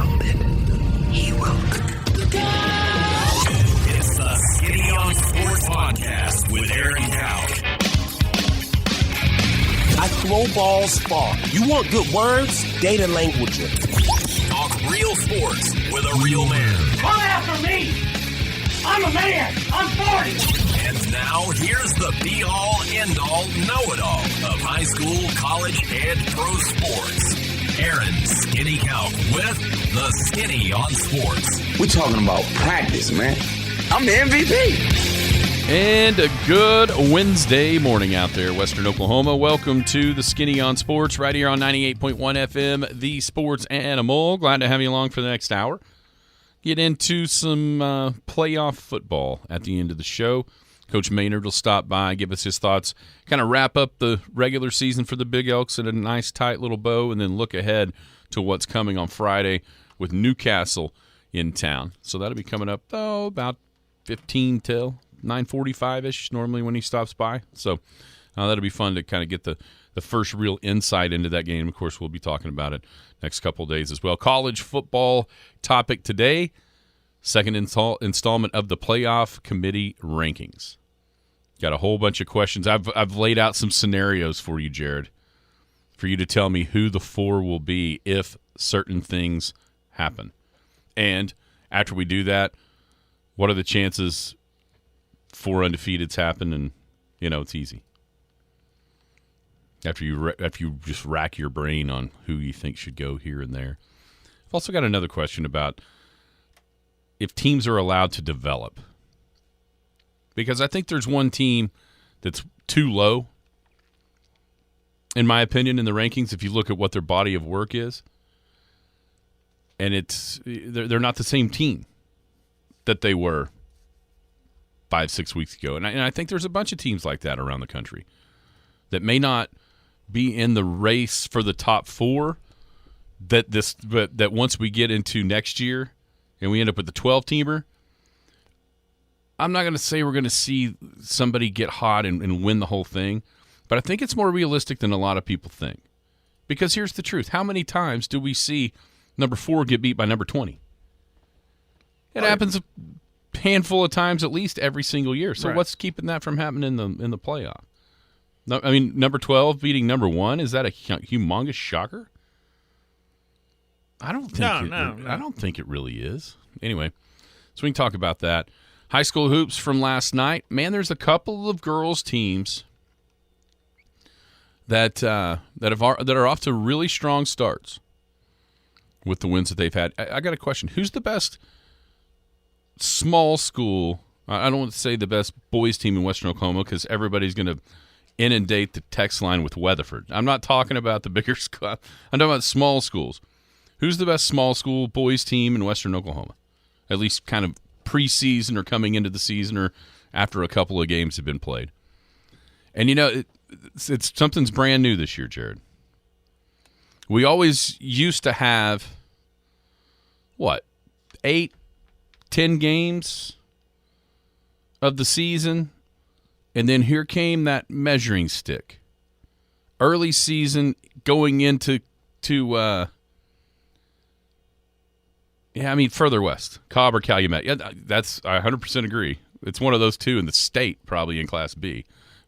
grounded. He will. It's the Skinny on Sports Podcast with Aaron Cowk. I throw balls far. You want good words? Data language. Talk real sports with a real man. Come after me! I'm a man! I'm 40! And now, here's the be-all, end-all, know-it-all of high school, college, and pro sports. Aaron Skinny Cowk with the Skinny on Sports. We're talking about practice, man. I'm the MVP. And a good Wednesday morning out there, Western Oklahoma. Welcome to the Skinny on Sports right here on 98.1 FM, the Sports Animal. Glad to have you along for the next hour. Get into some playoff football at the end of the show. Coach Maynard will stop by, give us his thoughts, kind of wrap up the regular season for the Big Elks in a nice, tight little bow, and then look ahead to what's coming on Friday with Newcastle in town. So that'll be coming up, about 15 till 9:45-ish normally when he stops by. So that'll be fun to kind of get the first real insight into that game. Of course, we'll be talking about it next couple of days as well. College football topic today. Second installment of the playoff committee rankings. Got a whole bunch of questions. I've laid out some scenarios for you, Jared, for you to tell me who the four will be if certain things happen. And after we do that, what are the chances 4 undefeateds happen? And, it's easy. After you just rack your brain on who you think should go here and there. I've also got another question about if teams are allowed to develop. Because I think there's one team that's too low, in my opinion, in the rankings, if you look at what their body of work is. And they're not the same team that they were 5-6 weeks ago. And I think there's a bunch of teams like that around the country that may not be in the race for the top 4, that once we get into next year and we end up with the 12-teamer, I'm not going to say we're going to see somebody get hot and win the whole thing, but I think it's more realistic than a lot of people think. Because here's the truth. How many times do we see number 4 get beat by number 20? It happens a handful of times at least every single year. So What's keeping that from happening in the playoff? No, I mean, number 12 beating number 1, is that a humongous shocker? I don't think I don't think it really is. Anyway, so we can talk about that. High school hoops from last night. Man, there's a couple of girls teams that are off to really strong starts with the wins that they've had. I got a question. Who's the best small school? I don't want to say the best boys team in Western Oklahoma because everybody's going to inundate the text line with Weatherford. I'm not talking about the bigger school. I'm talking about small schools. Who's the best small school boys team in Western Oklahoma? At least kind of preseason or coming into the season or after a couple of games have been played. And, it's something's brand new this year, Jared. We always used to have, 8, 10 games of the season, and then here came that measuring stick. Early season going into further west, Cobb or Calumet. Yeah, I 100% agree. It's one of those two in the state, probably in Class B.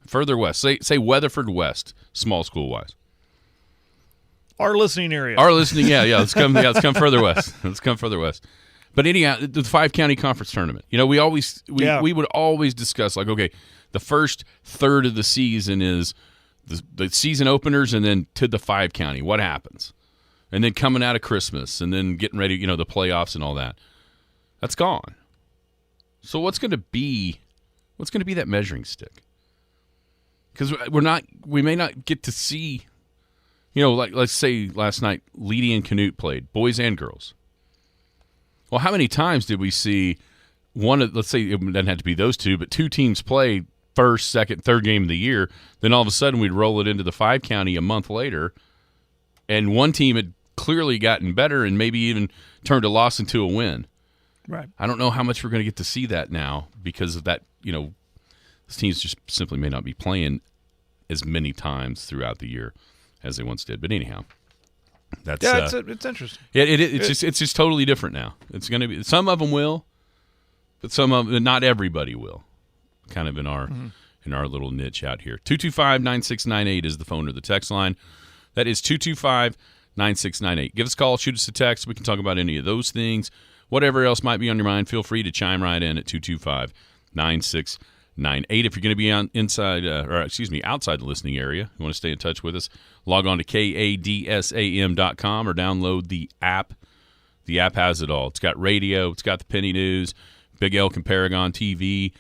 Further west, say Weatherford West, small school wise. Our listening area. Let's come further west. Let's come further west. But anyhow, the 5-county conference tournament. We would always discuss okay, the first third of the season is the season openers, and then to the 5-county. What happens? And then coming out of Christmas, and then getting ready, the playoffs and all that. That's gone. So what's going to be that measuring stick? Because we may not get to see, like let's say last night, Leedy and Canute played, boys and girls. Well, how many times did we see let's say it doesn't have to be those two, but two teams play first, second, third game of the year, then all of a sudden we'd roll it into the 5-county a month later, and one team had clearly gotten better and maybe even turned a loss into a win. Right. I don't know how much we're going to get to see that now because of that, these teams just simply may not be playing as many times throughout the year as they once did. But anyhow, That's it's interesting. it's just totally different now. It's going to be some of them will, but not everybody will. Kind of in our little niche out here. 225-9698 is the phone or the text line. That is 225-9698. Give us a call, shoot us a text. We can talk about any of those things. Whatever else might be on your mind, feel free to chime right in at 225-9698. If you're going to be outside the listening area, you want to stay in touch with us, log on to kadsam.com or download the app. The app has it all. It's got radio. It's got the Penny News, Big Elk and Paragon TV.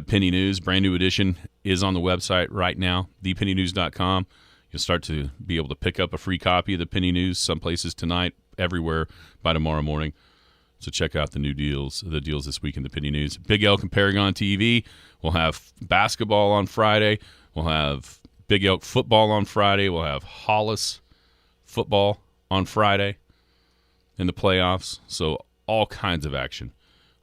Penny News, brand new edition, is on the website right now, thepennynews.com. You'll start to be able to pick up a free copy of the Penny News some places tonight, everywhere by tomorrow morning. So check out the deals this week in the Penny News. Big Elk and Paragon TV. We'll have basketball on Friday. We'll have Big Elk football on Friday. We'll have Hollis football on Friday in the playoffs. So all kinds of action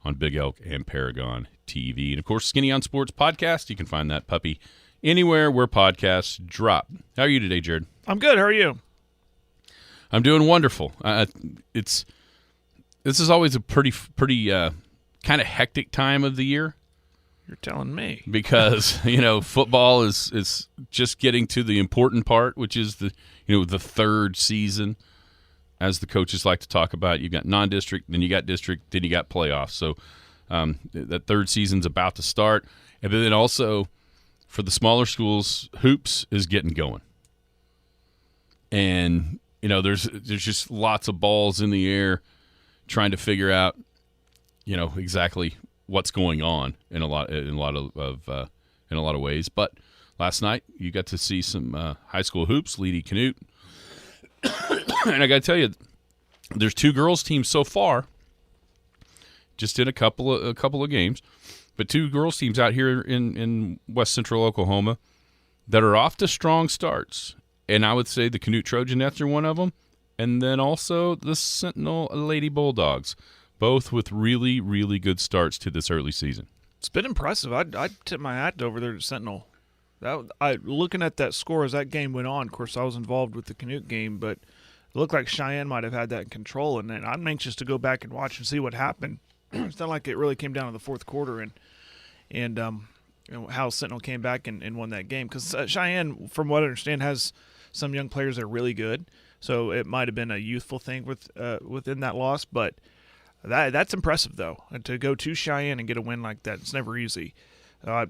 on Big Elk and Paragon TV. And, of course, Skinny on Sports podcast. You can find that puppy anywhere where podcasts drop. How are you today, Jared? I'm good. How are you? I'm doing wonderful. This is always a pretty kind of hectic time of the year. You're telling me. Because, football is just getting to the important part, which is the third season, as the coaches like to talk about. You've got non-district, then you got district, then you got playoffs. So that third season's about to start. And then also, for the smaller schools, hoops is getting going. And, there's just lots of balls in the air trying to figure out, exactly what's going on in a lot of ways. But last night you got to see some high school hoops. Leedy Canute, and I got to tell you, there's two girls teams so far, just in a couple of games, but two girls teams out here in West Central Oklahoma that are off to strong starts. And I would say the Canute Trojanettes are one of them. And then also the Sentinel Lady Bulldogs, both with really, really good starts to this early season. It's been impressive. I'd tip my hat over there to Sentinel. Looking at that score as that game went on, of course, I was involved with the Canute game, but it looked like Cheyenne might have had that in control. And I'm anxious to go back and watch and see what happened. It's not like it really came down to the fourth quarter and how Sentinel came back and won that game. Because Cheyenne, from what I understand, has some young players that are really good. So it might have been a youthful thing within that loss, but that's impressive though. And to go to Cheyenne and get a win like that, it's never easy. I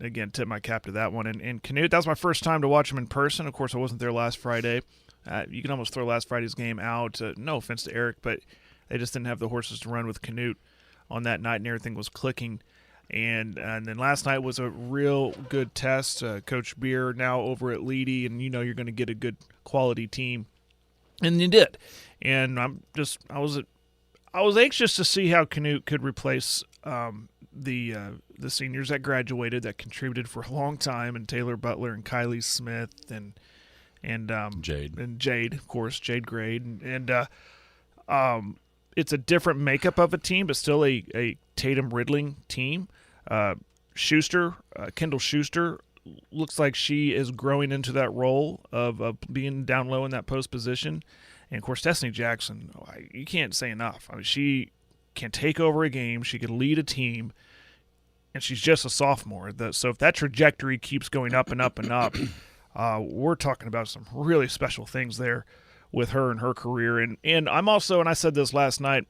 again tip my cap to that one. And Canute, that was my first time to watch him in person. Of course, I wasn't there last Friday. You can almost throw last Friday's game out. No offense to Eric, but they just didn't have the horses to run with Canute on that night, and everything was clicking. And then last night was a real good test. Coach Beer now over at Leedy, and you're going to get a good quality team, and you did. And I was anxious to see how Canute could replace the seniors that graduated that contributed for a long time, and Taylor Butler and Kylie Smith and Jade, of course, Jade Grade, and it's a different makeup of a team, but still a Tatum Ridling team. Kendall Schuster looks like she is growing into that role of being down low in that post position. And, of course, Destiny Jackson, you can't say enough. I mean, she can take over a game. She can lead a team, and she's just a sophomore. So if that trajectory keeps going up and up and up, we're talking about some really special things there with her and her career. And I'm also, and I said this last night,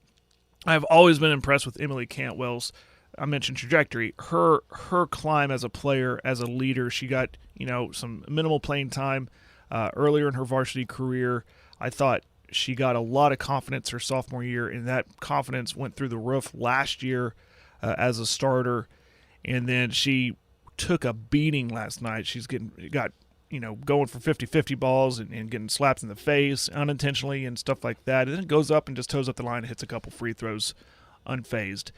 I've always been impressed with Emily Cantwell's, I mentioned trajectory, her climb as a player, as a leader. She got, some minimal playing time earlier in her varsity career. I thought she got a lot of confidence her sophomore year, and that confidence went through the roof last year as a starter. And then she took a beating last night. She's going for 50-50 balls and getting slapped in the face unintentionally and stuff like that. And then goes up and just toes up the line and hits a couple free throws unfazed.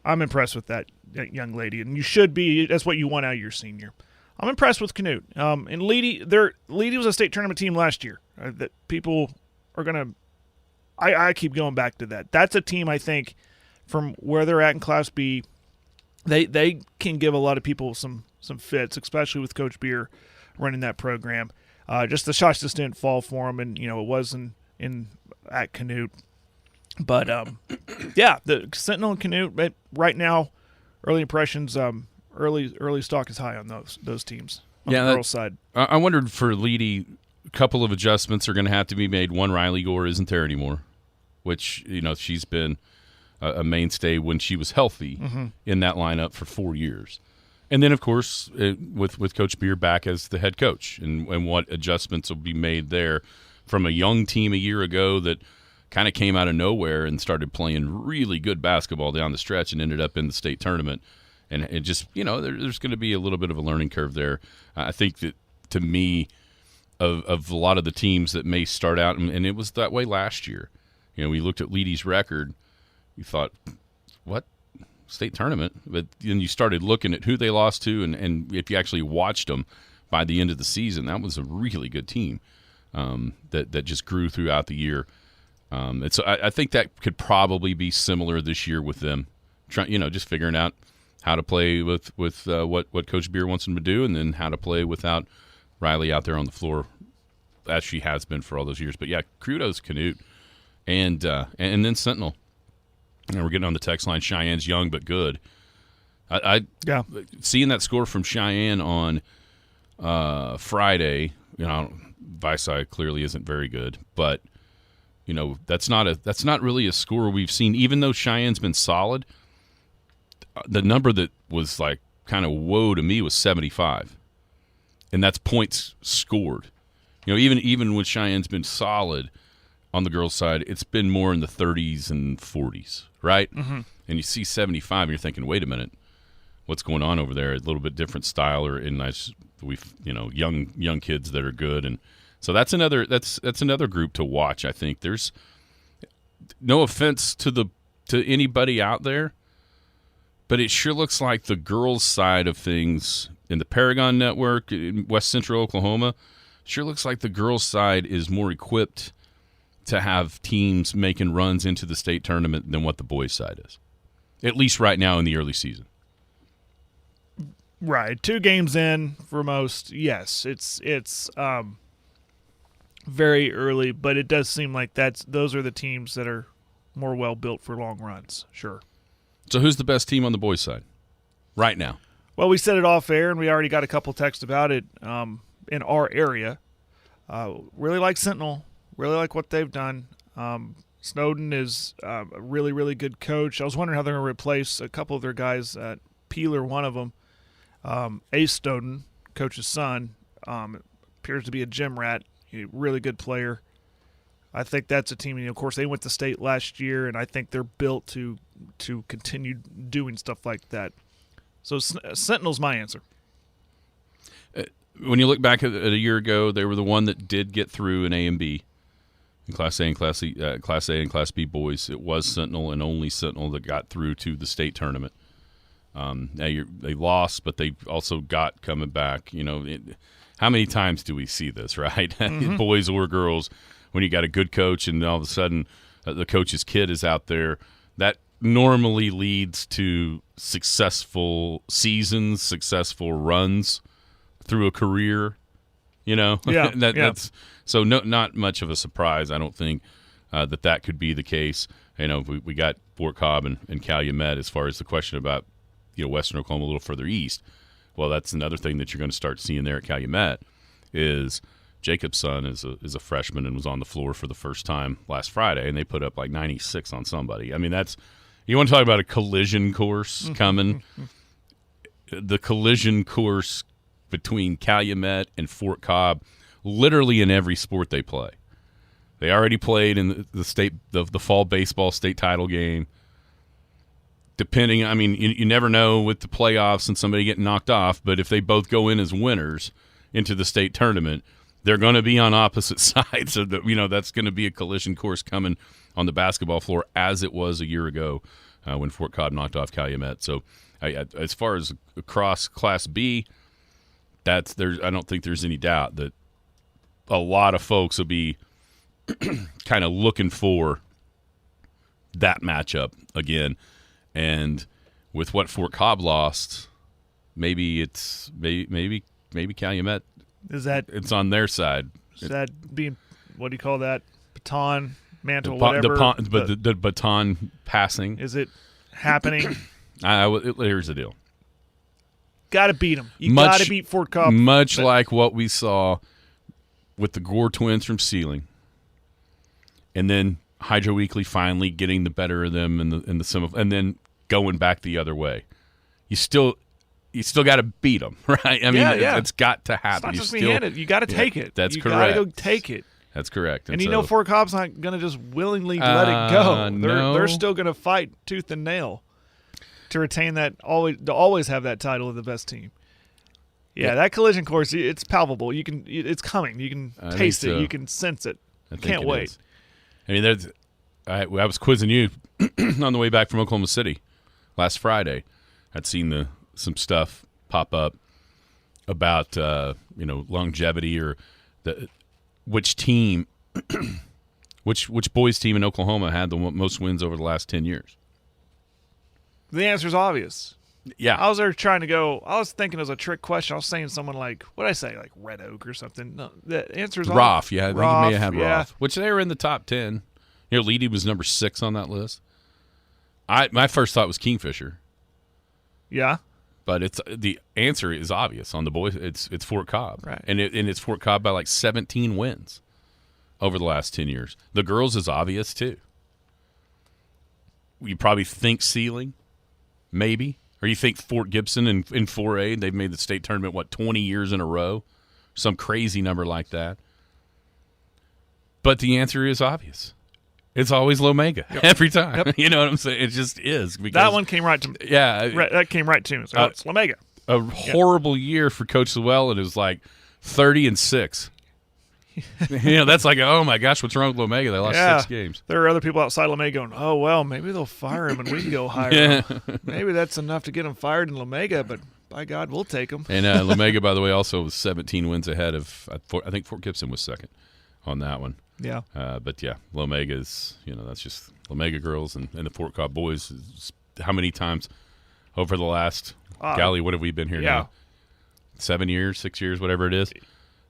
I'm impressed with that young lady, and you should be. That's what you want out of your senior. I'm impressed with Canute. And Leedy was a state tournament team last year. That people are going to – I keep going back to that. That's a team, I think, from where they're at in Class B, they can give a lot of people some fits, especially with Coach Beer running that program. Just the shots just didn't fall for him, and it was in at Canute. But yeah, the Sentinel and Canute. But right now, early impressions. Early stock is high on those teams. On the girls' side. I wondered for Leedy, a couple of adjustments are going to have to be made. One, Riley Gore isn't there anymore, which she's been a mainstay when she was healthy in that lineup for 4 years. And then, of course, with Coach Beer back as the head coach, and what adjustments will be made there from a young team a year ago that kind of came out of nowhere and started playing really good basketball down the stretch and ended up in the state tournament. And it just, there's going to be a little bit of a learning curve there. I think that, to me, of a lot of the teams that may start out, and it was that way last year. We looked at Leedy's record. You thought, what? State tournament? But then you started looking at who they lost to, and if you actually watched them by the end of the season, that was a really good team that just grew throughout the year. And so I think that could probably be similar this year with them, just figuring out how to play with what Coach Beer wants them to do, and then how to play without Riley out there on the floor, as she has been for all those years. But yeah, kudos Canute, and then Sentinel. And we're getting on the text line. Cheyenne's young but good. Yeah. Seeing that score from Cheyenne on Friday, Visay clearly isn't very good, but that's not really a score we've seen. Even though Cheyenne's been solid, the number that was like kind of whoa to me was 75, and that's points scored. Even when Cheyenne's been solid on the girls' side, it's been more in the 30s and 40s, right? Mm-hmm. And you see 75, and you're thinking, wait a minute, what's going on over there? A little bit different style, young kids that are good, and so that's another group to watch. I think there's no offense to anybody out there, but it sure looks like the girls' side of things in the Paragon Network in West Central Oklahoma sure looks like the girls' side is more equipped to have teams making runs into the state tournament than what the boys' side is, at least right now in the early season. Right, 2 games in for most. Yes, it's very early, but it does seem like those are the teams that are more well built for long runs. Sure. So who's the best team on the boys' side right now? Well, we said it off air, and we already got a couple texts about it in our area. Really like Sentinel. Really like what they've done. Snowden is a really, really good coach. I was wondering how they're going to replace a couple of their guys. Peeler, one of them. Ace Snowden, coach's son, appears to be a gym rat. A really good player. I think that's a team. Of course, they went to state last year, and I think they're built to continue doing stuff like that. So Sentinel's my answer. When you look back at a year ago, they were the one that did get through in A and B, in Class A and Class A and Class B boys. It was Sentinel and only Sentinel that got through to the state tournament. They lost, but they also got coming back. How many times do we see this, right? Mm-hmm. Boys or girls, when you got a good coach and all of a sudden the coach's kid is out there, that normally leads to successful seasons, successful runs through a career, Yeah. That's so not much of a surprise. I don't think that could be the case. We got Fort Cobb and Calumet as far as the question about Western Oklahoma a little further east. Well, that's another thing that you're going to start seeing there at Calumet is Jacob's son is a freshman and was on the floor for the first time last Friday, and they put up like 96 on somebody. I mean, you want to talk about a collision course coming. The collision course between Calumet and Fort Cobb, literally in every sport they play. They already played in the fall baseball state title game. Depending, you never know with the playoffs and somebody getting knocked off, but if they both go in as winners into the state tournament, they're going to be on opposite sides. So that's going to be a collision course coming on the basketball floor, as it was a year ago when Fort Cobb knocked off Calumet. So as far as across Class B, I don't think there's any doubt that a lot of folks will be kind of looking for that matchup again. And with what Fort Cobb lost, maybe Calumet. Is that it's on their side? Is that being, what do you call that? baton, mantle, whatever. The baton passing. Is it happening? Here's the deal. Got to beat them. You got to beat Fort Cobb. Much like what we saw with the Gore twins from Sealing, and then Hydro Weekly finally getting the better of them in the semi, and then going back the other way. You still got to beat them, right? I mean, it's got to happen. It's not just being handed. You got to take it. That's correct. correct. You got to go take it. That's correct. And you know Fort Cobb's not going to just willingly let it go. They're still going to fight tooth and nail to retain that, to always have that title of the best team. Yeah, that collision course, it's palpable. It's coming. You can taste it. You can sense it. Can't wait. Is. I mean, I was quizzing you on the way back from Oklahoma City last Friday. I'd seen some stuff pop up about longevity or which team, which boys team in Oklahoma had the most wins over the last 10 years. The answer's obvious. Yeah. I was thinking as a trick question. I was saying someone like, what did I say, like Red Oak or something? No, the answer's Roth. Yeah, I think you may have had yeah. Roth, which they were in the top 10. Leedy was number 6 on that list. My first thought was Kingfisher. Yeah. But the answer is obvious on the boys. It's Fort Cobb, right? And it's Fort Cobb by like 17 wins over the last 10 years. The girls is obvious too. You probably think Sealing, maybe, or you think Fort Gibson in 4A. They've made the state tournament 20 years in a row, some crazy number like that. But the answer is obvious. It's always Lomega every time. Yep. You know what I'm saying? It just is. Because, that one came right to me. Yeah. That came right to me. So, it's Lomega. A horrible year for Coach Llewellyn. It was like 30-6. That's like, oh my gosh, what's wrong with Lomega? They lost 6 games. There are other people outside Lomega going, oh, well, maybe they'll fire him and we can go hire him. Maybe that's enough to get him fired in Lomega, but by God, we'll take him. And Lomega, by the way, also was 17 wins ahead of, I think Fort Gibson was second on that one. Yeah. But yeah, Lomega's, that's just Lomega girls and the Fort Cobb boys. How many times over the last, golly, what have we been here now? 7 years, 6 years, whatever it is.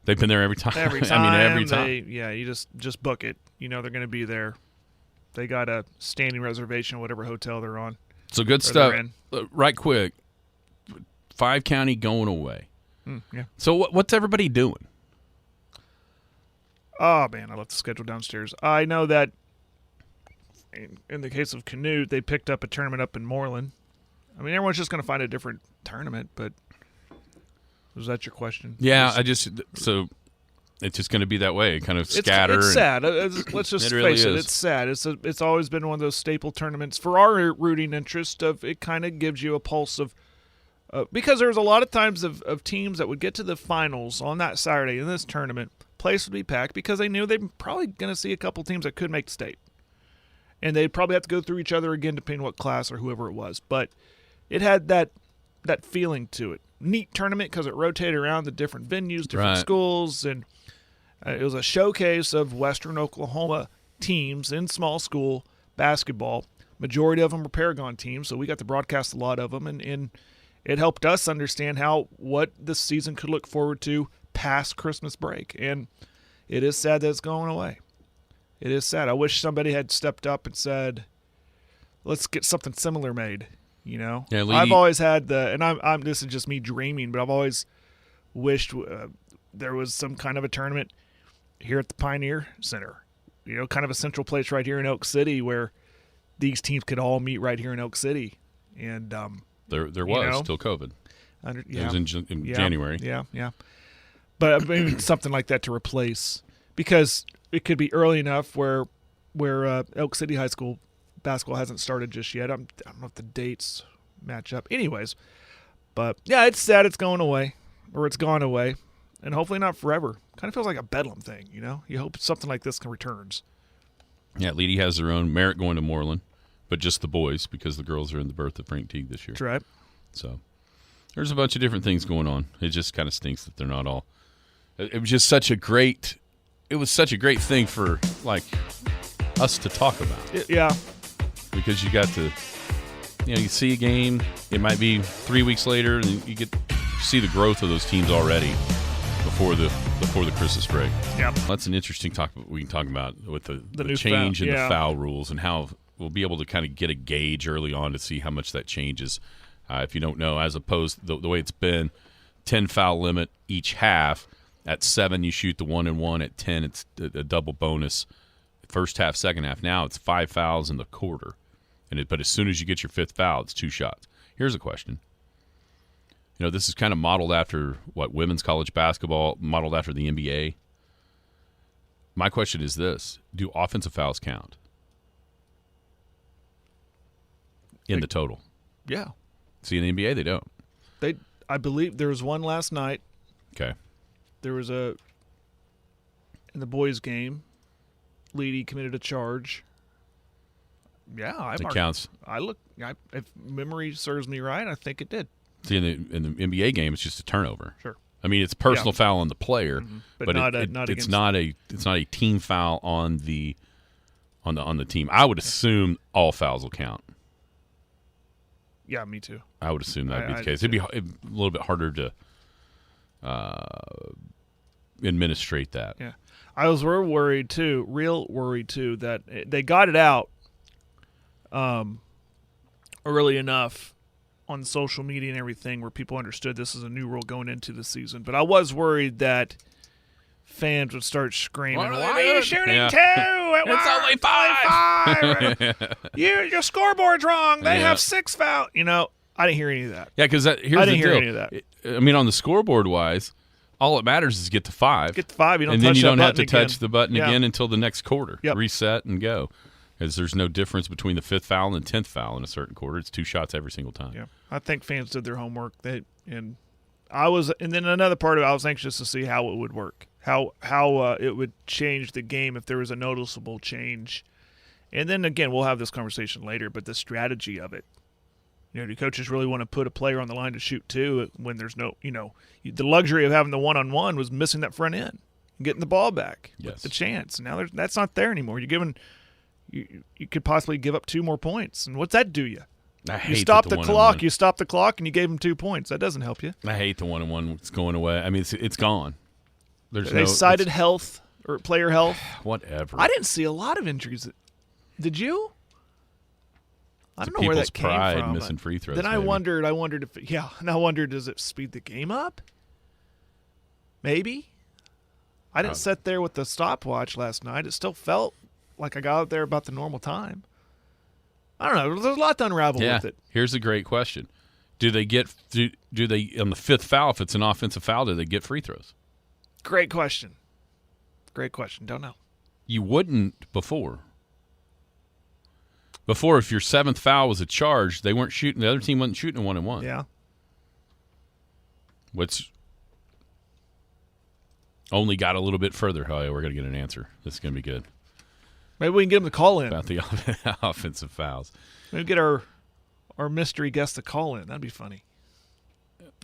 They've been there every time. Every time. I mean, every time. You just book it. They're going to be there. They got a standing reservation, whatever hotel they're on. So good stuff. Right quick, 5-county going away. Yeah. So what's everybody doing? Oh, man, I left the schedule downstairs. I know that in the case of Canute, they picked up a tournament up in Moreland. I mean, everyone's just going to find a different tournament, but was that your question? Yeah, so it's just going to be that way, kind of scatter. It's sad. Let's just face it. It's sad. It's always been one of those staple tournaments for our rooting interest. Of it kind of gives you a pulse of because there's a lot of times of teams that would get to the finals on that Saturday in this tournament. Place would be packed because they knew they're probably going to see a couple teams that could make the state. And they'd probably have to go through each other again depending what class or whoever it was. But it had that feeling to it. Neat tournament because it rotated around the different venues, different schools. And it was a showcase of Western Oklahoma teams in small school basketball. Majority of them were Paragon teams, so we got to broadcast a lot of them. And it helped us understand what this season could look forward to past Christmas break. And it is sad that it's going away. It is sad. I wish somebody had stepped up and said, let's get something similar made, Yeah, I've always had and I'm this is just me dreaming, but I've always wished there was some kind of a tournament here at the Pioneer Center, kind of a central place right here in Elk City where these teams could all meet right here in Elk City. And there was till COVID. It was in January. Yeah. But maybe something like that to replace, because it could be early enough where Elk City High School basketball hasn't started just yet. I don't know if the dates match up. Anyways, but yeah, it's sad it's going away, or it's gone away, and hopefully not forever. Kind of feels like a bedlam thing, You hope something like this returns. Yeah, Leedy has their own. Merritt going to Moreland, but just the boys because the girls are in the berth of Frank Teague this year. That's right. So there's a bunch of different things going on. It just kind of stinks that they're not all. It was just such a great thing for us to talk about. Yeah. Because you got to, you see a game. It might be 3 weeks later, and you get to see the growth of those teams already before the before the Christmas break. Yep. That's an interesting topic we can talk about with the new change in foul, the yeah. foul rules and how we'll be able to kind of get a gauge early on to see how much that changes. If you don't know, as opposed to the way it's been, 10 foul limit each half. At 7, you shoot the 1-and-1. At 10, it's a double bonus. First half, second half. Now it's 5 fouls in the quarter. But as soon as you get your 5th foul, it's 2 shots. Here's a question. You know, this is kind of modeled after women's college basketball, modeled after the NBA. My question is this: do offensive fouls count in the total? Yeah. See, in the NBA, they don't. I believe there was one last night. Okay. There was in the boys' game, Leedy committed a charge. Yeah, It counts. If memory serves me right, I think it did. See, in the NBA game, it's just a turnover. Sure. I mean, it's personal foul on the player, But it's not a team foul on the team. I would assume all fouls will count. Yeah, me too. I would assume that would be the case. It'd be a little bit harder to administrate that. Yeah. I was real worried too, that they got it out early enough on social media and everything where people understood this is a new rule going into the season. But I was worried that fans would start screaming, "Why are you shooting 2? It's only 5. Your scoreboard's wrong. They have 6 fouls." You know, I didn't hear any of that. Yeah, because here's the deal. I didn't hear any of that. I mean, on the scoreboard wise, all it matters is get to 5. Get to 5. You don't and touch then you that don't have to button touch the button Yeah. again until the next quarter. Yep. Reset and go. Because there's no difference between the 5th foul and the 10th foul in a certain quarter. It's 2 shots every single time. Yeah, I think fans did their homework. And then another part of it, I was anxious to see how it would work, how it would change the game if there was a noticeable change. And then again, we'll have this conversation later, but the strategy of it. You know, do coaches really want to put a player on the line to shoot 2 when there's no, the luxury of having the 1-on-1 was missing that front end, getting the ball back, with the chance. Now that's not there anymore. You're giving. You could possibly give up 2 more points, and what's that do you? You stop the clock. You stop the clock, and you gave them 2 points. That doesn't help you. I hate the 1-on-1. It's going away. I mean, it's gone. They cited health or player health. Whatever. I didn't see a lot of injuries. Did you? I don't know where that came pride from. Missing free throws. Then I maybe. wondered if and I wondered, does it speed the game up? Maybe. I didn't sit there with the stopwatch last night. It still felt like I got out there about the normal time. I don't know. There's a lot to unravel with it. Here's a great question: do they on the 5th foul, if it's an offensive foul, do they get free throws? Great question. Don't know. You wouldn't before. Before, if your 7th foul was a charge, they weren't shooting. The other team wasn't shooting a 1-on-1. Yeah. Which only got a little bit further. Oh, yeah, we're going to get an answer. This is going to be good. Maybe we can get them to call in. About the offensive fouls. Maybe get our mystery guest to call in. That'd be funny.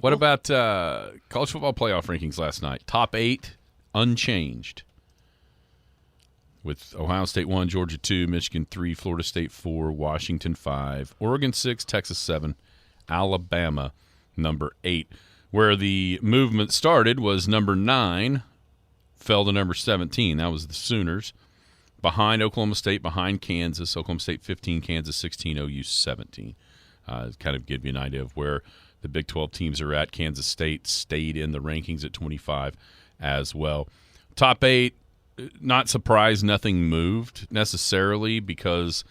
What about college football playoff rankings last night? Top 8 unchanged. With Ohio State 1, Georgia 2, Michigan 3, Florida State 4, Washington 5, Oregon 6, Texas 7, Alabama number 8. Where the movement started was number 9 fell to number 17. That was the Sooners. Behind Oklahoma State, behind Kansas. Oklahoma State 15, Kansas 16, OU 17. Kind of give you an idea of where the Big 12 teams are at. Kansas State stayed in the rankings at 25 as well. Top 8, not surprised nothing moved necessarily because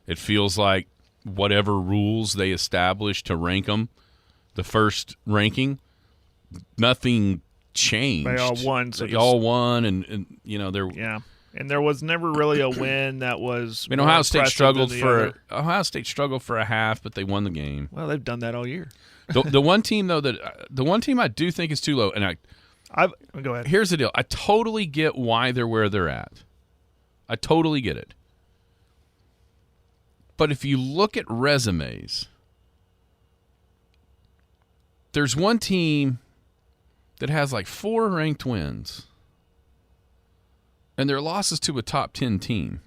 it feels like whatever rules they established to rank them, the first ranking, nothing changed. They all won. They all won, and they're yeah. And there was never really a win that was. I mean, Ohio State struggled for a half, but they won the game. Well, they've done that all year. the one team I do think is too low, and go ahead. Here's the deal: I totally get why they're where they're at. I totally get it. But if you look at resumes, there's one team that has like 4 ranked wins, and their losses to a top 10 team.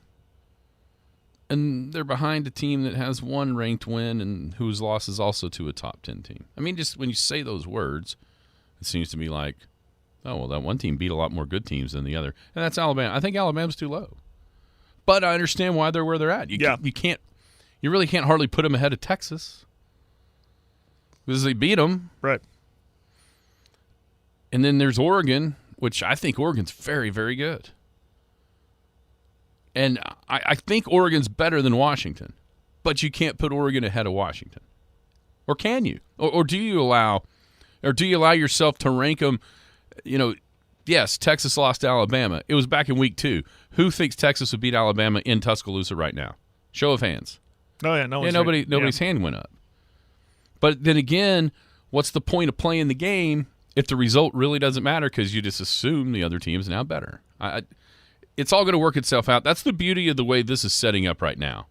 And they're behind a team that has 1 ranked win and whose loss is also to a top 10 team. I mean, just when you say those words, it seems to me like Oh, well, that one team beat a lot more good teams than the other, and that's Alabama. I think Alabama's too low. But I understand why they're where they're at. You really can't hardly put them ahead of Texas because they beat them. Right. And then there's Oregon, which I think Oregon's very, very good. And I think Oregon's better than Washington, but you can't put Oregon ahead of Washington. Or can you? Or do you allow yourself to rank them, yes, Texas lost to Alabama. It was back in week 2. Who thinks Texas would beat Alabama in Tuscaloosa right now? Show of hands. Oh, yeah, nobody's hand went up. But then again, what's the point of playing the game if the result really doesn't matter because you just assume the other team's now better? It's all going to work itself out. That's the beauty of the way this is setting up right now.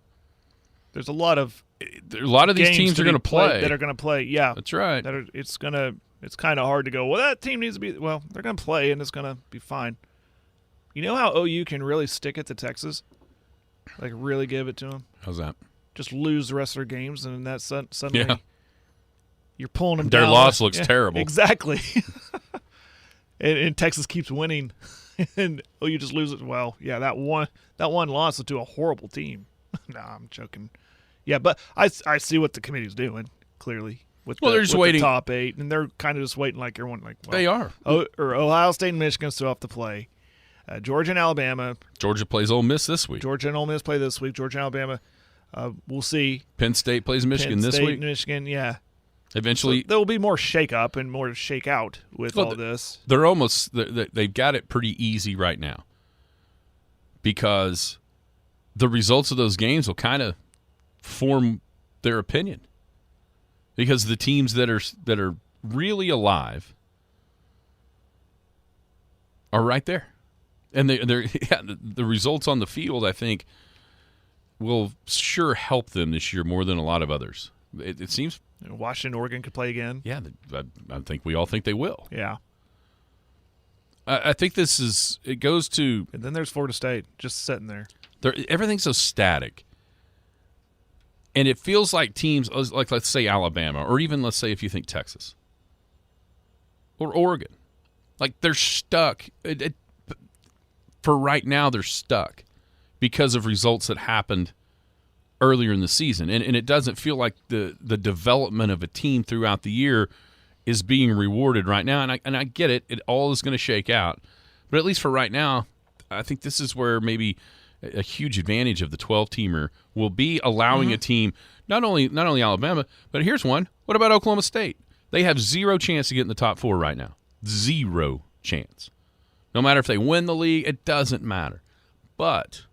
There's a lot of these teams are going to play. That are going to play, yeah. That's right. It's kind of hard to go, well, that team needs to be – well, they're going to play, and it's going to be fine. You know how OU can really stick it to Texas? Like really give it to them? How's that? Just lose the rest of their games, and that's suddenly you're pulling them down. Their loss looks yeah, terrible. Exactly. and Texas keeps winning, and OU just loses. Well, yeah, that one loss to a horrible team. No, I'm joking. Yeah, but I see what the committee's doing, clearly. They're just waiting. The top 8, and they're kind of just waiting like everyone. Like well, they are. Or Ohio State and Michigan still have to play. Georgia and Alabama. Georgia plays Ole Miss this week. Georgia and Ole Miss play this week. Georgia and Alabama. We'll see. Penn State plays Michigan this week. Michigan, yeah. Eventually, so there will be more shake-up and more shake-out with all this. They've got it pretty easy right now because the results of those games will kind of form their opinion. Because the teams that are really alive are right there, and the results on the field, I think, will sure help them this year more than a lot of others. It seems Washington, Oregon could play again. Yeah, I think we all think they will. Yeah, I think it goes to. And then there's Florida State just sitting there. Everything's so static. And it feels like teams, like let's say Alabama, or even let's say if you think Texas, or Oregon, like they're stuck. For right now, they're stuck because of results that happened earlier in the season. And it doesn't feel like the development of a team throughout the year is being rewarded right now. And I get it. It all is going to shake out. But at least for right now, I think this is where maybe a huge advantage of the 12-teamer will be allowing a team, not only Alabama, but here's one. What about Oklahoma State? They have zero chance to get in the top 4 right now. Zero chance. No matter if they win the league, it doesn't matter. But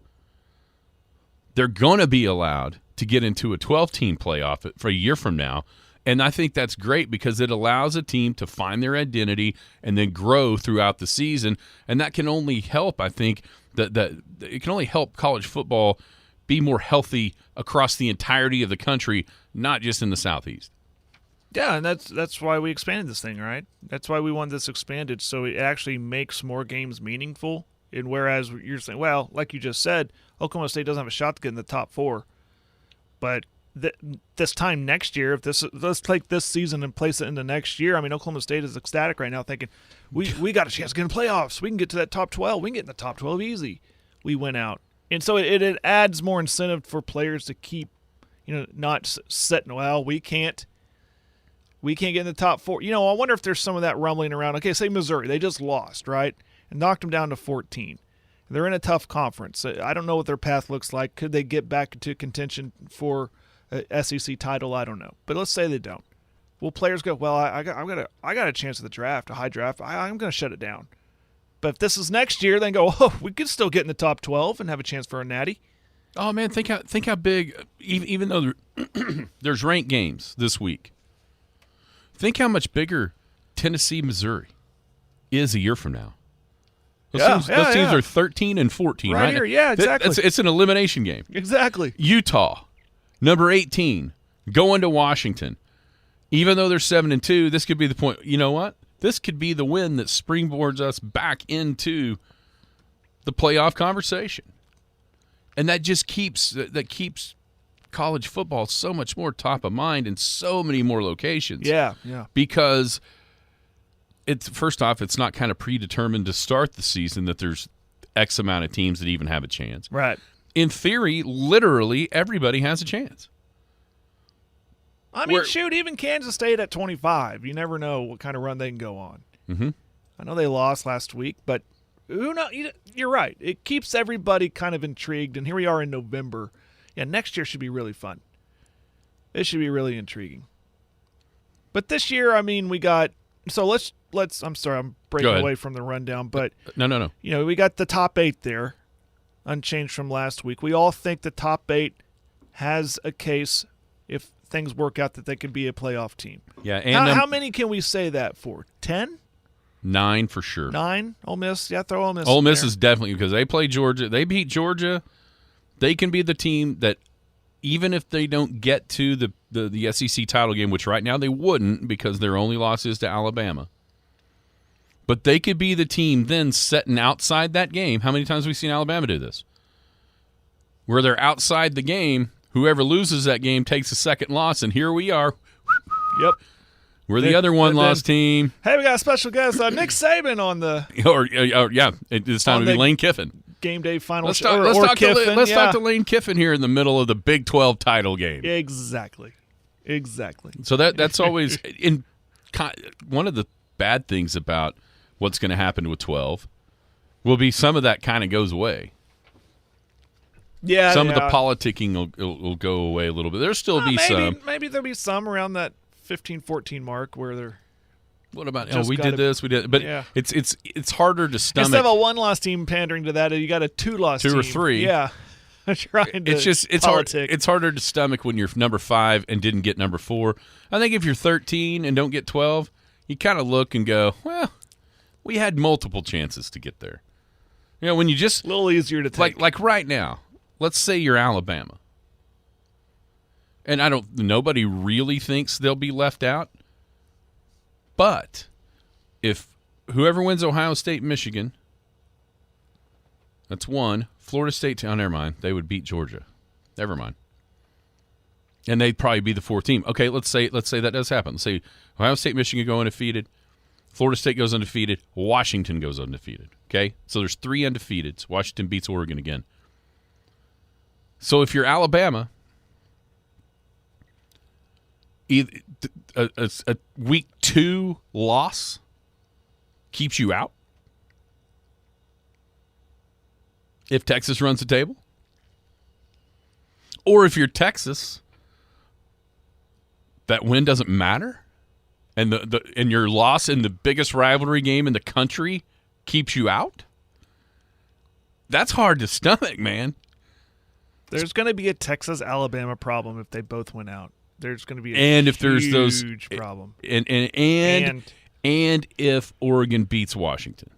they're going to be allowed to get into a 12-team playoff for a year from now, and I think that's great because it allows a team to find their identity and then grow throughout the season, and that can only help, I think, that it can only help college football be more healthy across the entirety of the country, not just in the Southeast. Yeah, and that's why we expanded this thing, right? That's why we want this expanded, so it actually makes more games meaningful. And whereas you're saying, well, like you just said, Oklahoma State doesn't have a shot to get in the top 4. But this time next year, let's take this season and place it into next year. I mean, Oklahoma State is ecstatic right now thinking, we got a chance to get in the playoffs. We can get to that top 12. We can get in the top 12 easy. We went out. And so it adds more incentive for players to keep, not sitting, well, we can't get in the top 4. I wonder if there's some of that rumbling around. Okay, say Missouri. They just lost, right? And knocked them down to 14. They're in a tough conference. I don't know what their path looks like. Could they get back into contention for a SEC title? I don't know. But let's say they don't. Will players go, well, I got a chance at the draft, a high draft. I'm going to shut it down. But if this is next year, then go, oh, we could still get in the top 12 and have a chance for a natty. Oh, man, think how big, even though there's ranked games this week, think how much bigger Tennessee, Missouri is a year from now. Those teams are 13 and 14, right? Here, yeah, exactly. It's an elimination game. Exactly. Utah, number 18, going to Washington. Even though they're 7-2, this could be the point. You know what? This could be the win that springboards us back into the playoff conversation. And that just keeps college football so much more top of mind in so many more locations. Yeah. Because it's first off, it's not kind of predetermined to start the season that there's X amount of teams that even have a chance. Right. In theory, literally everybody has a chance. I mean, shoot, even Kansas State at 25. You never know what kind of run they can go on. Mm-hmm. I know they lost last week, but who knows? You're right. It keeps everybody kind of intrigued, and here we are in November. Yeah, next year should be really fun. It should be really intriguing. But this year, I mean, we got – so let's – I'm sorry, I'm breaking away from the rundown. But, No. You know, we got the top 8 there, unchanged from last week. We all think the top 8 has a case if things work out that they could be a playoff team. Yeah, and how many can we say that for? 10? 9 for sure. 9? Ole Miss? Yeah, throw Ole Miss Ole in Miss there. is definitely, because they play Georgia. They beat Georgia. They can be the team that even if they don't get to the SEC title game, which right now they wouldn't because their only loss is to Alabama, but they could be the team then sitting outside that game. How many times have we seen Alabama do this? Where they're outside the game, whoever loses that game takes a second loss, and here we are. Yep. We're the other one-loss team. Hey, we got a special guest, Nick Saban, on the this time it'll be Lane Kiffin. Game day final. Let's show. talk Kiffin, to Lane Kiffin here in the middle of the Big 12 title game. Exactly. So that's always one of the bad things about what's going to happen with 12 will be some of that kind of goes away. Yeah, some of the politicking will go away a little bit. There'll still be some. Maybe there'll be some around that 15-14 mark where they're. What about? We did this. We did, but yeah. It's harder to stomach. Instead of a one-loss team pandering to that, you got a two-loss team. 2 or 3. Yeah, trying to. It's hard. It's harder to stomach when you're number 5 and didn't get number 4. I think if you're 13 and don't get 12, you kind of look and go, well, we had multiple chances to get there. You know, when you just a little easier to take. Like right now, let's say you're Alabama, and nobody really thinks they'll be left out. But if whoever wins Ohio State, Michigan, that's 1. Florida State, never mind. They would beat Georgia. Never mind. And they'd probably be the 4th team. Okay, let's say that does happen. Let's say Ohio State, Michigan go undefeated. Florida State goes undefeated. Washington goes undefeated. Okay? So there's 3 undefeateds. Washington beats Oregon again. So if you're Alabama, either a week 2 loss keeps you out if Texas runs the table, or if you're Texas, that win doesn't matter, and and your loss in the biggest rivalry game in the country keeps you out. That's hard to stomach, man. There's going to be a Texas-Alabama problem if they both win out. There's going to be if there's those huge problem. And if Oregon beats Washington.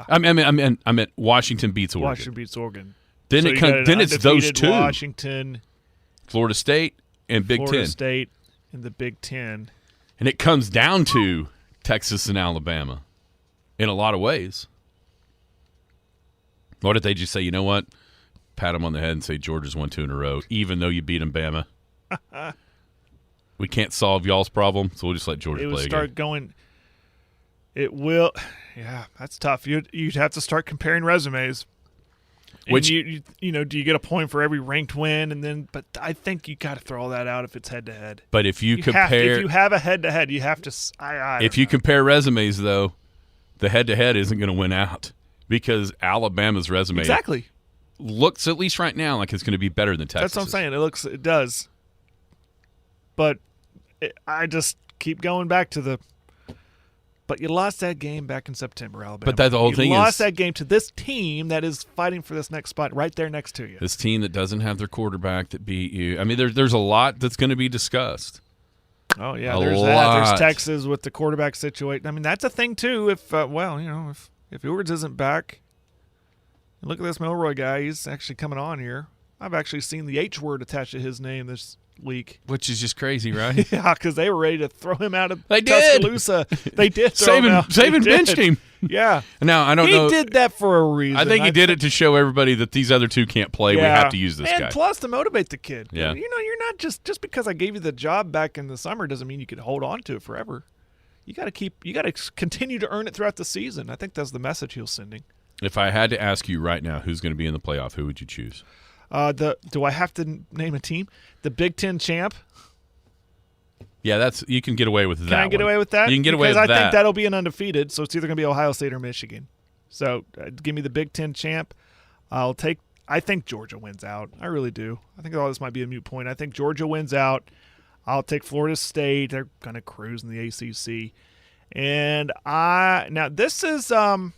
I meant Washington beats Oregon. Washington beats Oregon. Then it's those 2. Washington, Florida State and Big Ten. Florida State and the Big Ten. And it comes down to Texas and Alabama in a lot of ways. What if they just say, you know what? Pat them on the head and say Georgia's won 2 in a row, even though you beat them, Bama. We can't solve y'all's problem, so we'll just let Georgia play again. It would start going. It will. Yeah, that's tough. You'd have to start comparing resumes. Which do you get a point for every ranked win, but I think you got to throw all that out if it's head to head. But if you compare, if you have a head to head, you have to. If you compare resumes, though, the head to head isn't going to win out because Alabama's resume looks, at least right now, like it's going to be better than Texas. That's what I'm saying. It does. But I just keep going back to but you lost that game back in September, Alabama. But that's the whole thing. You lost that game to this team that is fighting for this next spot right there next to you. This team that doesn't have their quarterback that beat you. I mean, there's a lot that's going to be discussed. Oh, yeah, there's that. There's Texas with the quarterback situation. I mean, that's a thing, too. If Edwards isn't back, look at this Milroy guy. He's actually coming on here. I've actually seen the H word attached to his name this week. Which is just crazy, right? Yeah, because they were ready to throw him out of They Tuscaloosa. They did throw him out. Saban benched him. Yeah. Now, I don't know. He did that for a reason. I think he did it to show everybody that these other 2 can't play. Yeah. We have to use this guy. And plus to motivate the kid. Yeah. You're not just because I gave you the job back in the summer doesn't mean you could hold on to it forever. you got to continue to earn it throughout the season. I think that's the message he's sending. If I had to ask you right now who's going to be in the playoff, who would you choose? Do I have to name a team? The Big Ten champ. Yeah, you can get away with that. Can I get away with that? You can get away with that. that. Because I think that'll be an undefeated, so it's either going to be Ohio State or Michigan. So give me the Big Ten champ. I think Georgia wins out. I really do. I think all this might be a moot point. I think Georgia wins out. I'll take Florida State. They're going to cruise in the ACC. And now this is man,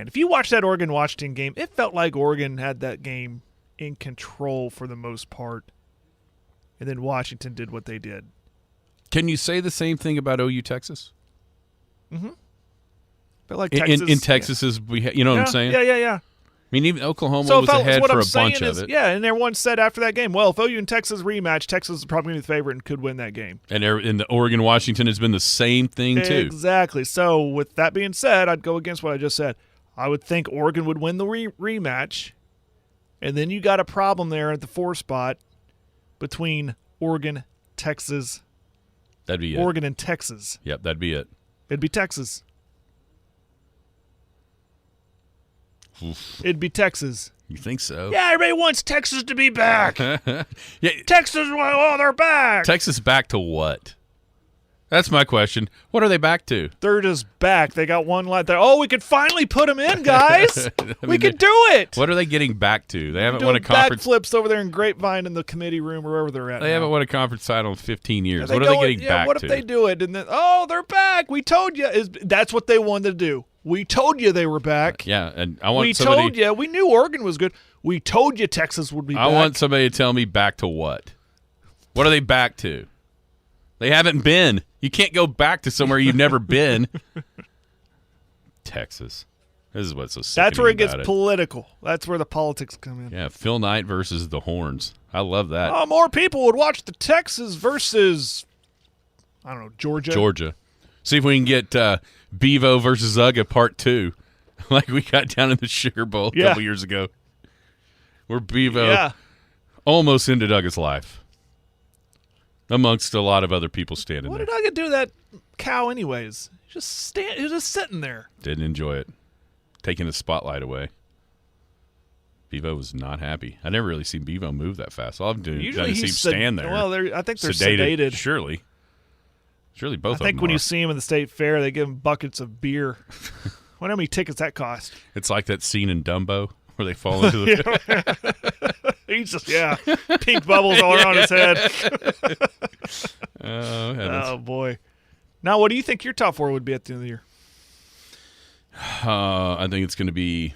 if you watch that Oregon-Washington game, it felt like Oregon had that game in control for the most part. And then Washington did what they did. Can you say the same thing about OU Texas? Mm-hmm. But like Texas, in Texas, you know what I'm saying? Yeah. I mean, even Oklahoma was ahead for a bunch of it. Yeah, and everyone said after that game, well, if OU and Texas rematch, Texas is probably going to be the favorite and could win that game. And the Oregon-Washington has been the same thing, too. Exactly. So with that being said, I'd go against what I just said. I would think Oregon would win the rematch, and then you got a problem there at the 4 spot between Oregon, Texas. That'd be it. Oregon and Texas. Yep, that'd be it. It'd be Texas. It'd be Texas. You think so? Yeah, everybody wants Texas to be back. Yeah. Texas, they're back. Texas back to what? That's my question. What are they back to? They're just back. They got one line there. Oh, we could finally put them in, guys. We could do it. What are they getting back to? They haven't won a conference. Backflips over there in Grapevine in the committee room or wherever they're at. They haven't won a conference title in 15 years. Yeah, what are they getting back to? What if they do it and then, they're back? We told you. That's what they wanted to do. We told you they were back. Yeah, and I want we somebody. Told you. We knew Oregon was good. We told you Texas would be back. I want somebody to tell me back to what? What are they back to? They haven't been. You can't go back to somewhere you've never been. Texas. This is what's so sickening. That's where it gets about political. That's where the politics come in. Yeah, Phil Knight versus the Horns. I love that. Oh, more people would watch the Texas versus, I don't know, Georgia. Georgia. See if we can get Bevo versus Uga Part 2, like we got down in the Sugar Bowl a couple years ago, where Bevo almost ended Uga's life, amongst a lot of other people standing there. What did Uga do to that cow anyways? He was just sitting there. Didn't enjoy it. Taking the spotlight away. Bevo was not happy. I never really seen Bevo move that fast. All I've done is see him stand there. Well, I think they're sedated. Surely both of them I think when you see them in the state fair, they give them buckets of beer. How many tickets that cost? It's like that scene in Dumbo where they fall into the He's just, pink bubbles all around his head. Oh, boy. Now, what do you think your top 4 would be at the end of the year? I think it's going to be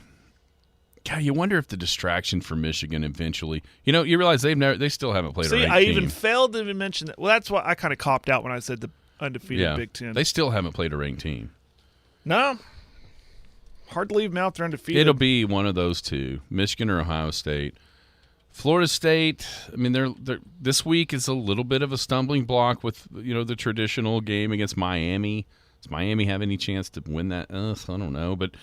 – God, you wonder if the distraction for Michigan eventually – you realize they still haven't played a ranked team. even failed to even mention that. Well, that's why I kind of copped out when I said the undefeated Big Ten. They still haven't played a ranked team. No. Hard to leave them out. They're undefeated. It'll be one of those two, Michigan or Ohio State. Florida State, I mean, they're this week is a little bit of a stumbling block with the traditional game against Miami. Does Miami have any chance to win that? I don't know. But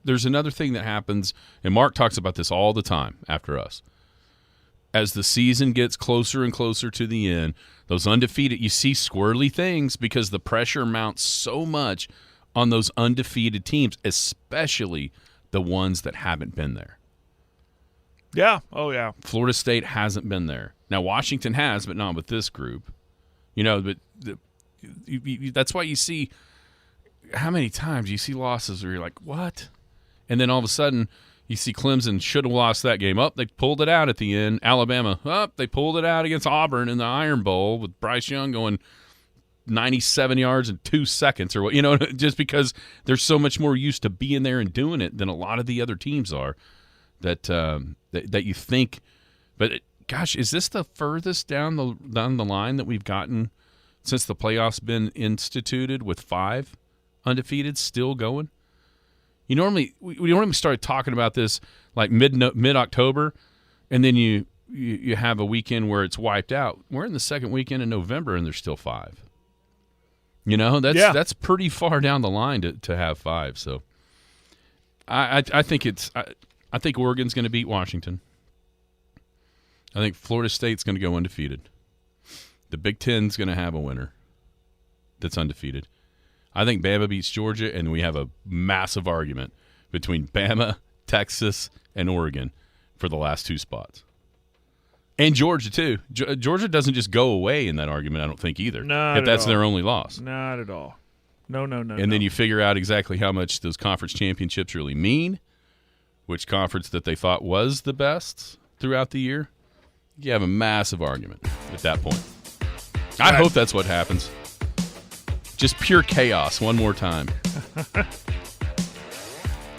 there's another thing that happens, and Mark talks about this all the time after us. As the season gets closer and closer to the end, those undefeated, you see squirrely things because the pressure mounts so much on those undefeated teams, especially the ones that haven't been there. Yeah. Oh, yeah. Florida State hasn't been there. Now, Washington has, but not with this group. But that's why you see how many times you see losses where you're like, what? And then all of a sudden you see Clemson should have lost that game. They pulled it out at the end. Alabama, they pulled it out against Auburn in the Iron Bowl with Bryce Young going 97 yards in 2 seconds or what, just because they're so much more used to being there and doing it than a lot of the other teams are that you think. But gosh, is this the furthest down the line that we've gotten since the playoffs been instituted with 5 undefeated still going? We normally start talking about this like mid-October, and then you have a weekend where it's wiped out. We're in the second weekend in November, and there's still 5. That's pretty far down the line to have 5. So I think Oregon's going to beat Washington. I think Florida State's going to go undefeated. The Big Ten's going to have a winner. that's undefeated. I think Bama beats Georgia, and we have a massive argument between Bama, Texas, and Oregon for the last 2 spots. And Georgia, too. Georgia doesn't just go away in that argument, I don't think, either. Not if that's at all. their only loss. Not at all. No. And then you figure out exactly how much those conference championships really mean, which conference that they thought was the best throughout the year. You have a massive argument at that point. I hope that's what happens. Just pure chaos one more time.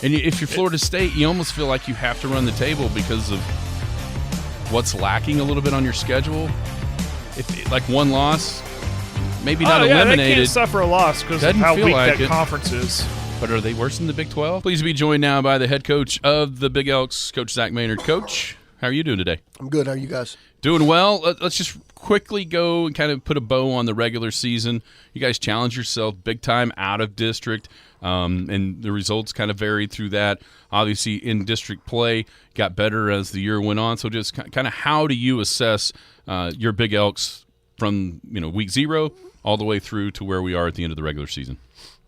And if you're Florida State, you almost feel like you have to run the table because of what's lacking a little bit on your schedule. If like one loss, maybe not eliminated. They can't suffer a loss because of Doesn't how feel weak like that it. conference is. But are they worse than the Big 12? Pleased to be joined now by the head coach of the Big Elks, Coach Zach Maynard. Coach, how are you doing today? I'm good. How are you guys? Doing well. Let's just quickly go and kind of put a bow on the regular season. You guys challenged yourself big time out of district, and the results kind of varied through that. Obviously, in district play, got better as the year went on. So just kind of how do you assess your Big Elks from week 0 all the way through to where we are at the end of the regular season?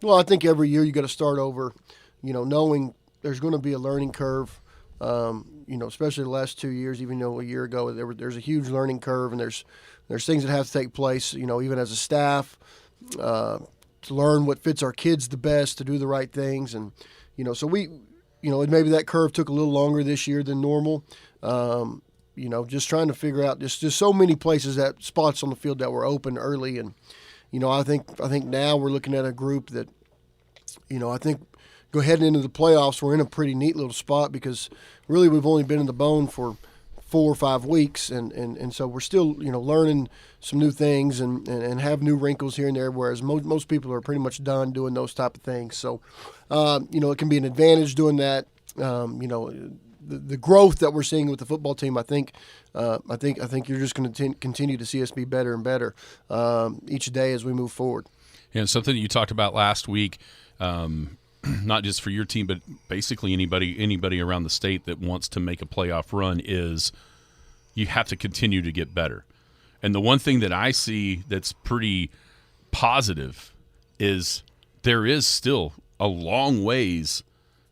Well, I think every year you got to start over, knowing there's going to be a learning curve. Especially the last 2 years, even though a year ago there's a huge learning curve, and there's things that have to take place, even as a staff, to learn what fits our kids the best, to do the right things. And, so we, maybe that curve took a little longer this year than normal. Just trying to figure out just so many places, that spots on the field that were open early. And, I think now we're looking at a group that, I think go heading into the playoffs, we're in a pretty neat little spot because really we've only been in the bone for 4 or 5 weeks, and so we're still learning some new things and have new wrinkles here and there, whereas most people are pretty much done doing those type of things. So it can be an advantage doing that. The growth that we're seeing with the football team, I think you're just going to continue to see us be better and better each day as we move forward. And something that you talked about last week. Not just for your team, but basically anybody around the state that wants to make a playoff run, is you have to continue to get better. And the one thing that I see that's pretty positive is there is still a long ways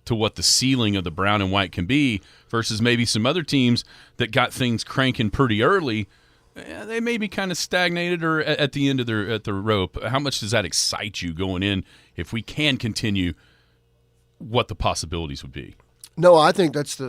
to what the ceiling of the brown and white can be versus maybe some other teams that got things cranking pretty early. They may be kind of stagnated or at the end of the rope. How much does that excite you going in if we can continue what the possibilities would be? No, I think that's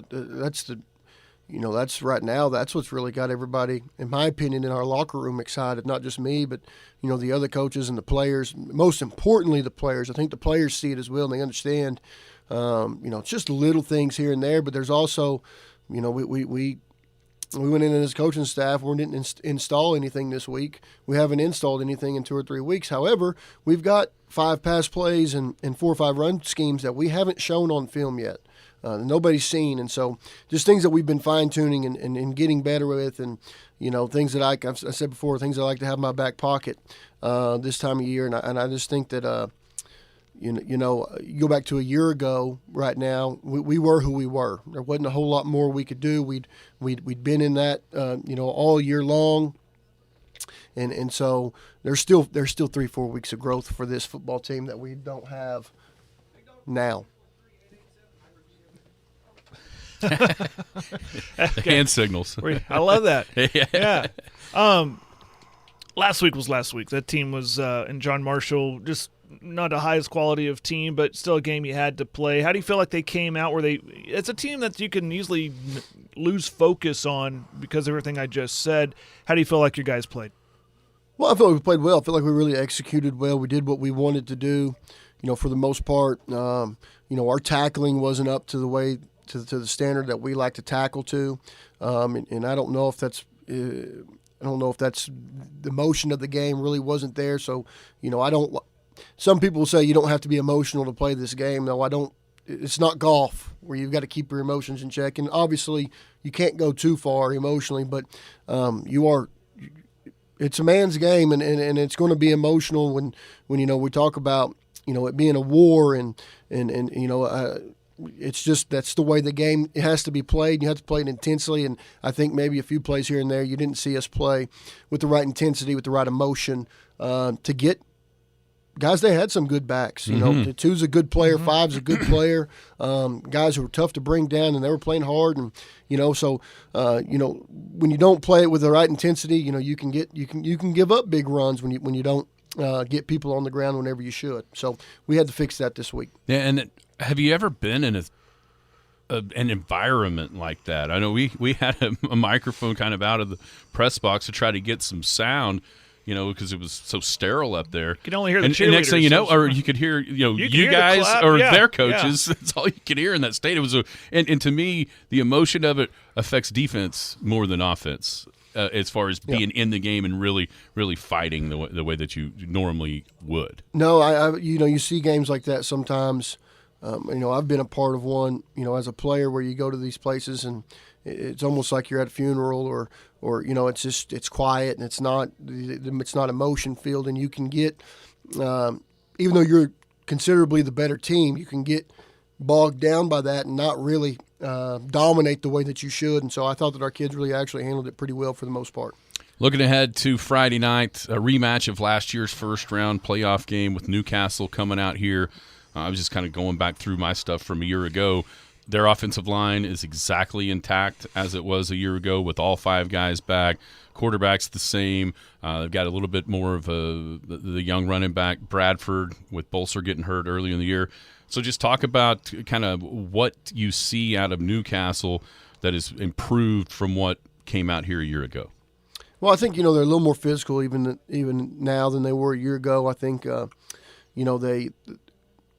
right now. That's what's really got everybody, in my opinion, in our locker room excited. Not just me, but the other coaches and the players. Most importantly, the players. I think the players see it as well, and they understand. It's just little things here and there, but there's also, we went in as coaching staff. We didn't install anything this week. We haven't installed anything in 2 or 3 weeks. However, we've got 5 pass plays and 4 or 5 run schemes that we haven't shown on film yet. Nobody's seen. And so just things that we've been fine-tuning and getting better with, and, things that I said before, things I like to have in my back pocket this time of year. And I just think that, you go back to a year ago right now, we were who we were. There wasn't a whole lot more we could do. We'd been in that, all year long. And so there's still 3-4 weeks of growth for this football team that we don't have now. Hand signals. I love that. Yeah. Last week was last week. That team was and John Marshall, just not the highest quality of team, but still a game you had to play. How do you feel like they came out? It's a team that you can easily lose focus on because of everything I just said. How do you feel like your guys played? Well, I feel like we played well. I feel like we really executed well. We did what we wanted to do, for the most part. Our tackling wasn't up to the way to the standard that we like to tackle to, and I don't know if that's the motion of the game really wasn't there. So, I don't. Some people say you don't have to be emotional to play this game. No, I don't. It's not golf where you've got to keep your emotions in check, and obviously you can't go too far emotionally. But it's a man's game, and it's going to be emotional when we talk about it being a war and it's just that's the way the game has to be played. You have to play it intensely, and I think maybe a few plays here and there you didn't see us play with the right intensity, with the right emotion to get guys, they had some good backs. You know, the 2's a good player, 5's a good player. Guys who were tough to bring down, and they were playing hard. And so when you don't play it with the right intensity, you can give up big runs when you don't get people on the ground whenever you should. So we had to fix that this week. Yeah, and have you ever been in an environment like that? I know we had a microphone kind of out of the press box to try to get some sound, because it was so sterile up there. You could only hear the cheerleaders. And next thing you know, or you could hear, you guys or their coaches. Yeah. That's all you could hear in that state. It was and to me, the emotion of it affects defense more than offense, as far as being in the game and really, really fighting the way that you normally would. No, you see games like that sometimes. I've been a part of one, as a player, where you go to these places and it's almost like you're at a funeral, or it's quiet and it's not emotion filled, and you can get, even though you're considerably the better team, you can get bogged down by that and not really dominate the way that you should. And so I thought that our kids really actually handled it pretty well for the most part. Looking ahead to Friday night, a rematch of last year's first-round playoff game with Newcastle coming out here. I was just kind of going back through my stuff from a year ago. Their offensive line is exactly intact as it was a year ago, with all 5 guys back. Quarterback's the same. They've got a little bit more of the young running back, Bradford, with Bolser getting hurt early in the year. So just talk about kind of what you see out of Newcastle that is improved from what came out here a year ago. Well, I think, they're a little more physical even now than they were a year ago. I think,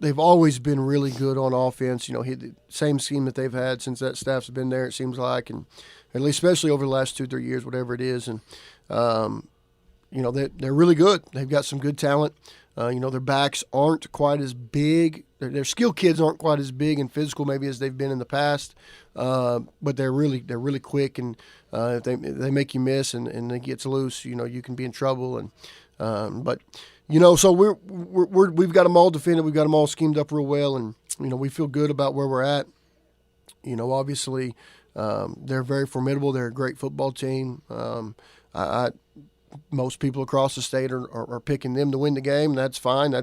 they've always been really good on offense. The same scheme that they've had since that staff's been there, it seems like, and at least especially over the last 2-3 years, whatever it is. And, they're really good. They've got some good talent. Their backs aren't quite as big. Their skill kids aren't quite as big and physical maybe as they've been in the past. But they're really quick, and if they make you miss and it gets loose, you can be in trouble. And so we've got them all defended. We've got them all schemed up real well, and we feel good about where we're at. Obviously, they're very formidable. They're a great football team. Most people across the state are picking them to win the game, and that's fine.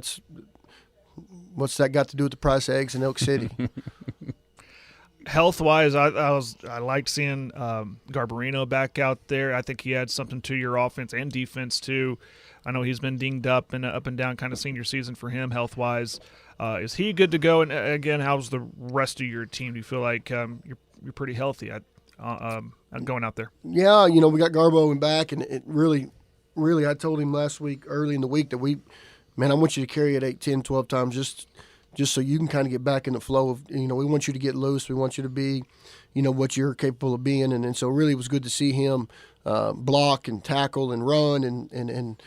What's that got to do with the price of eggs in Elk City? Health-wise, I liked seeing Garbarino back out there. I think he adds something to your offense and defense too. I know he's been dinged up and down kind of senior season for him health-wise. Is he good to go? And again, how's the rest of your team? Do you feel like you're pretty healthy going out there? Yeah, we got Garbo back, and it really, I told him last week, early in the week, that I want you to carry it 8, 10, 12 times just so you can kind of get back in the flow of, we want you to get loose. We want you to be, what you're capable of being. And so really it was good to see him block and tackle and run and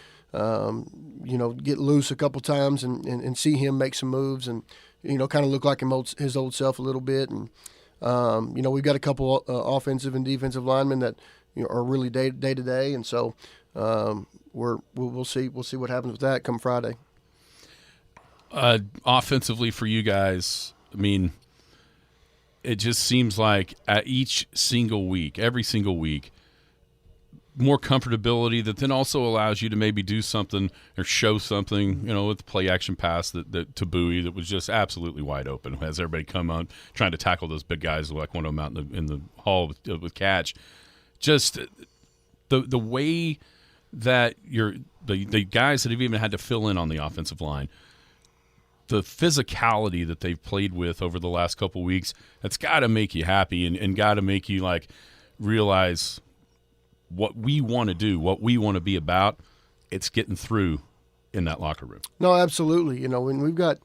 get loose a couple times and see him make some moves and, kind of look like his old self a little bit. And, we've got a couple offensive and defensive linemen that are really day to day. And so we'll see what happens with that come Friday. Offensively for you guys, it just seems like at each single week, every single week, more comfortability that then also allows you to maybe do something or show something, with the play action pass that to Bowie that was just absolutely wide open as everybody come on trying to tackle those big guys like one of them out in the hall with catch. Just the way that the guys that have even had to fill in on the offensive line, the physicality that they've played with over the last couple weeks, that's got to make you happy and got to make you realize what we want to do, what we want to be about. It's getting through in that locker room. No, absolutely. When we've got,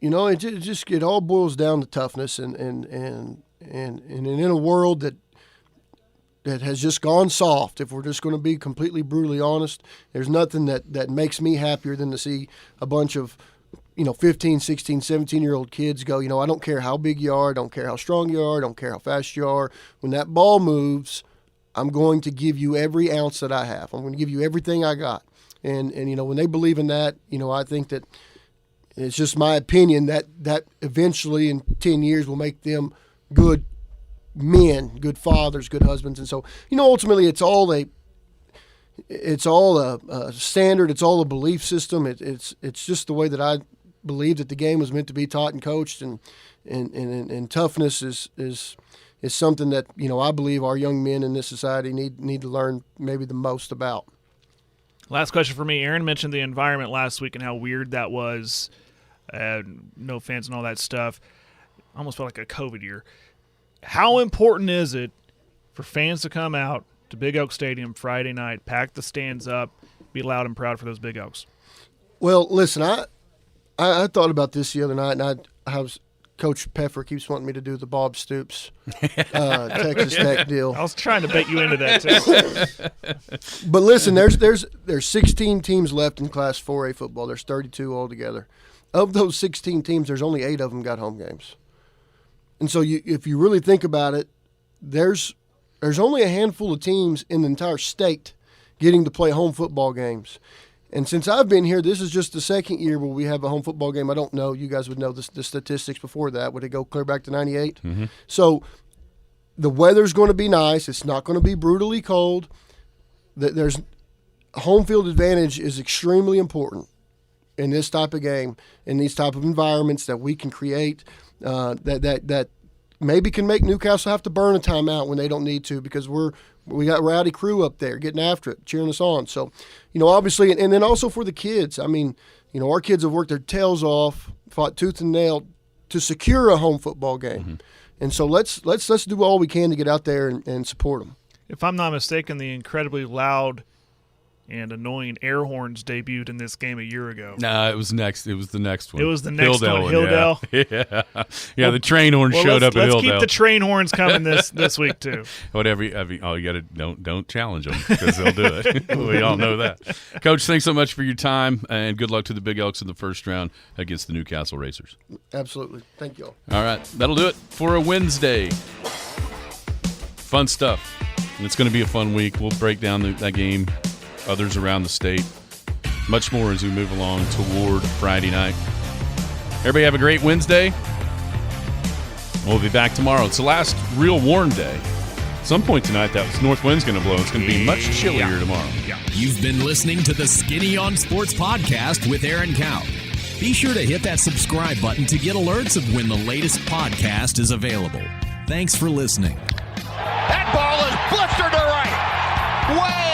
it all boils down to toughness and in a world that has just gone soft, if we're just going to be completely brutally honest, there's nothing that makes me happier than to see a bunch of 15, 16, 17-year-old kids go, I don't care how big you are, I don't care how strong you are, I don't care how fast you are. When that ball moves, I'm going to give you every ounce that I have. I'm going to give you everything I got. And when they believe in that, I think that it's just my opinion that eventually in 10 years will make them good men, good fathers, good husbands. And so, ultimately it's all it's all a standard. It's all a belief system. It's just the way that I believe that the game was meant to be taught and coached, and toughness is something that, you know, I believe our young men in this society need to learn maybe the most about. Last question for me. Aaron mentioned the environment last week and how weird that was. No fans and all that stuff. Almost felt like a COVID year. How important is it for fans to come out to Big Oak Stadium Friday night, pack the stands up, be loud and proud for those Big Oaks? Well, listen, I thought about this the other night, and I was Coach Peffer keeps wanting me to do the Bob Stoops Texas Tech deal. I was trying to bait you into that too. But listen, there's 16 teams left in Class 4A football. There's 32 altogether. Of those 16 teams, there's only 8 of them got home games. And so if you really think about it, there's only a handful of teams in the entire state getting to play home football games. And since I've been here, this is just the second year where we have a home football game. I don't know. You guys would know the statistics before that. Would it go clear back to 98? Mm-hmm. So the weather's going to be nice. It's not going to be brutally cold. There's home field advantage is extremely important in this type of game, in these type of environments that we can create that maybe can make Newcastle have to burn a timeout when they don't need to, because we got rowdy crew up there getting after it, cheering us on. So, you know, obviously, and then also for the kids. I mean, you know, our kids have worked their tails off, fought tooth and nail to secure a home football game. Mm-hmm. And so let's do all we can to get out there and support them. If I'm not mistaken, the incredibly loud and annoying air horns debuted in this game a year ago. No, it was next. It was the next one. It was the next one, Hilldale. Yeah, the train horn showed up at Let's Hilldale. keep the train horns coming this week too. Whatever. You got to don't challenge them, because they'll do it. We all know that. Coach, thanks so much for your time, and good luck to the Big Elks in the first round against the Newcastle Racers. Absolutely. Thank you all. All right, that'll do it for a Wednesday. Fun stuff. And it's going to be a fun week. We'll break down that game, others around the state, much more as we move along toward Friday night. Everybody have a great Wednesday. We'll be back tomorrow. It's the last real warm day. At some point tonight, that north wind's going to blow. It's going to be much chillier tomorrow. Yeah. You've been listening to the Skinny on Sports podcast with Aaron Cow. Be sure to hit that subscribe button to get alerts of when the latest podcast is available. Thanks for listening. That ball is blistered to right. Way